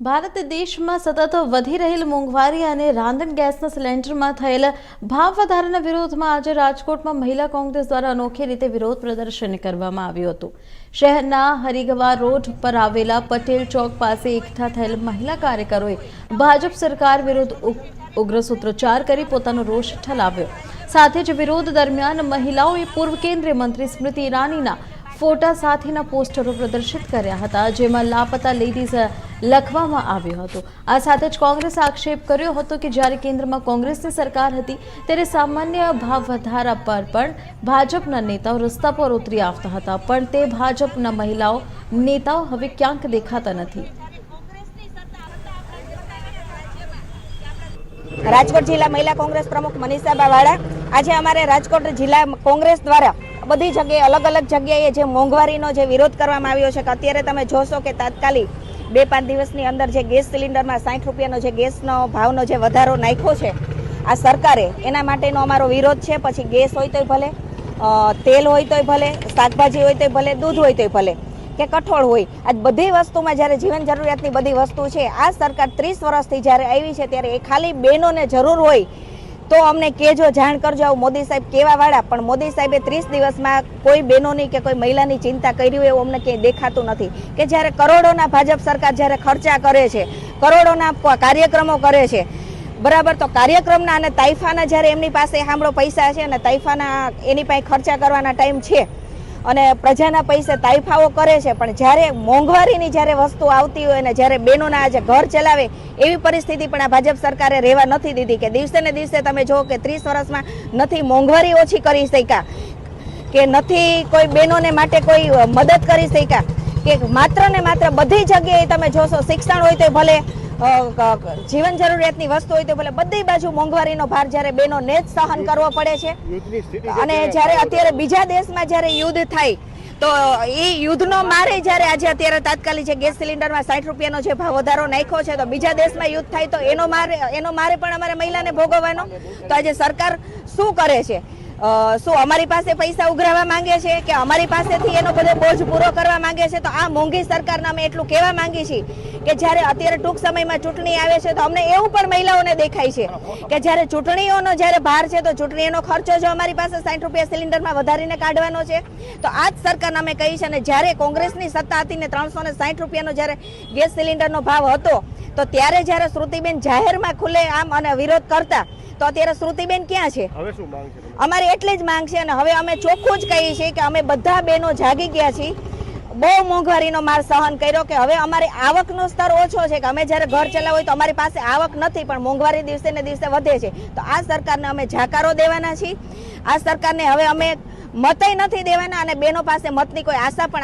ભારત દેશમાં સતત વધી રહેલ મોંઘવારી અને રાંધણ ગેસના સિલિન્ડરમાં થયેલ ભાવ વધારાના વિરોધમાં આજે રાજકોટમાં મહિલા કોંગ્રેસ દ્વારા અનોખી રીતે વિરોધ પ્રદર્શન કરવામાં આવ્યું હતું। શહેરના હરિગવા રોડ પર આવેલા પટેલ ચોક પાસે એકઠા થયેલ મહિલા કાર્યકરોએ ભાજપ સરકાર વિરુદ્ધ ઉગ્ર સૂત્રોચ્ચાર કરી પોતાનો રોષ ઠાલવ્યો। સાથે જ વિરોધ દરમિયાન મહિલાઓએ પૂર્વ કેન્દ્રીય મંત્રી સ્મૃતિ ઈરાનીના ફોટા સાથેના પોસ્ટરો પ્રદર્શિત કર્યા હતા, જેમાં લાપતા લેડીઝ લખવામાં આવ્યું હતું। આ સાથે જ કોંગ્રેસે આક્ષેપ કર્યો હતો કે જ્યારે કેન્દ્રમાં કોંગ્રેસની સરકાર હતી ત્યારે સામાન્ય ભાવ વધારા પર પણ ભાજપના નેતાઓ રસ્તા પર ઉતરી આવતા હતા, પણ તે ભાજપના મહિલાઓ નેતાઓ હવે ક્યાંક દેખાતા નથી। રાજકોટ जिला महिला कांग्रेस प्रमुख मनीषा बावाड़ा आज अमारे राजकोट जिला कांग्रेस द्वारा बधी जगह अलग अलग जगह जे मोंघवारीनो जे विरोध करवामां आव्यो छे। अत्यारे तमे जोशो के तात्कालिक 2-5 दिवसनी अंदर जे गैस सिलिंडर में 60 रुपयानो जे गैसनो भावनो जे वधारो नाख्यो छे आ सरकारे एना माटेनो अमारो विरोध छे। पछी गैस होय तोय भले, तेल होय तोय भले, शाकभाजी होय तोय भले, दूध होय तोय भले के कठोळ होय, आ बधी वस्तुमां ज्यारे जीवन जरूरियातनी बधी वस्तु छे आ सरकार 30 वर्षथी ज्यारे आवी छे त्यारे ए खाली बहनोने जरूर होय तो अमने कहेजो, जाण करजो। मोदी साहेब केवावाळा पण मोदी साहेबे 30 दिवसमां कोई बहनोनी के कोई महिलानी चिंता करी होय एवुं अमने क्यांय देखातुं नथी के ज्यारे करोड़ोना भाजप सरकार ज्यारे खर्चा करे छे, करोड़ोना कार्यक्रमो करे छे, बराबर, तो कार्यक्रमना अने ताइफाना ज्यारे एमनी पासे सांभळो पैसा छे अने ताइफाना एनी पासे खर्चा करवाना टाइम छे અને પ્રજાના પૈસે તાઇફાઓ કરે છે, પણ જ્યારે મોંઘવારીની જ્યારે વસ્તુ આવતી હોય ને જ્યારે બહેનોના આજે ઘર ચલાવે એવી પરિસ્થિતિ પણ આ ભાજપ સરકારે રહેવા નથી દીધી કે દિવસે ને દિવસે તમે જો કે 30 વર્ષમાં નથી મોંઘવારી ઓછી કરી શક્યા કે નથી કોઈ બહેનોને માટે કોઈ મદદ કરી શક્યા કે માત્ર ને માત્ર બધી જગ્યાએ તમે જોશો શિક્ષણ હોય તો ભલે, जीवन जरूरियातनी वस्तु होय तो भले बधी बाजू मोंघवारीनो भार ज्यारे बहनोने ज सहन करवो पड़े छे। अने ज्यारे अत्यारे बीजा देशमां ज्यारे युद्ध थाय तो ए युद्धनो मारे ज्यारे आज अत्यारे तात्कालिक जे गैस सिलिंडरमां 60 रुपयानो जे भाव वधारो नाख्यो छे तो बीजा देशमां युद्ध थाय तो एनो मारे पण अमारे महिलाने भोगवવાનો। तो आज सरकार शुं करे छे? શું અમારી પાસે પૈસા ઉઘરાવા માંગે છે કે અમારી પાસેથી એનો બધો બોજ પૂરો કરવા માંગે છે? તો આ મોંઘી સરકારના અમે એટલું કહેવા માંગી છીએ કે જ્યારે અત્યારે ટૂંક સમયમાં ચૂંટણી આવે છે તો અમને એવું પણ મહિલાઓને દેખાય છે કે જ્યારે ચૂંટણીઓનો જ્યારે ભાર છે તો ચૂંટણીનો ખર્ચો જો અમારી પાસે 60 રૂપિયા સિલિન્ડરમાં વધારીને કાઢવાનો છે તો આ જ સરકારને અમે કહી છે। અને જ્યારે કોંગ્રેસની સત્તા હતી ને 360 રૂપિયાનો જ્યારે ગેસ સિલિન્ડરનો ભાવ હતો તો ત્યારે જ્યારે શ્રુતિબેન જાહેરમાં ખુલ્લે આમ અને વિરોધ કરતા તો અત્યારે શ્રુતિબેન ક્યાં છે? અમારી એટલી જ માંગ છે અને હવે અમે ચોખ્ખું જ કહીએ છીએ કે અમે બધા બહેનો જાગી ગયા છીએ, બહુ મોંઘવારીનો માર સહન કર્યો કે હવે અમારી આવકનો સ્તર ઓછો છે કે અમે જ્યારે ઘર ચલાવવું હોય તો અમારી પાસે આવક નથી પણ મોંઘવારી દિવસે ને દિવસે વધે છે। તો આ સરકારને અમે જાકારો દેવાના છીએ। આ સરકારને હવે અમે મતય નથી દેવાના અને બહેનો પાસે મતની કોઈ આશા પણ આ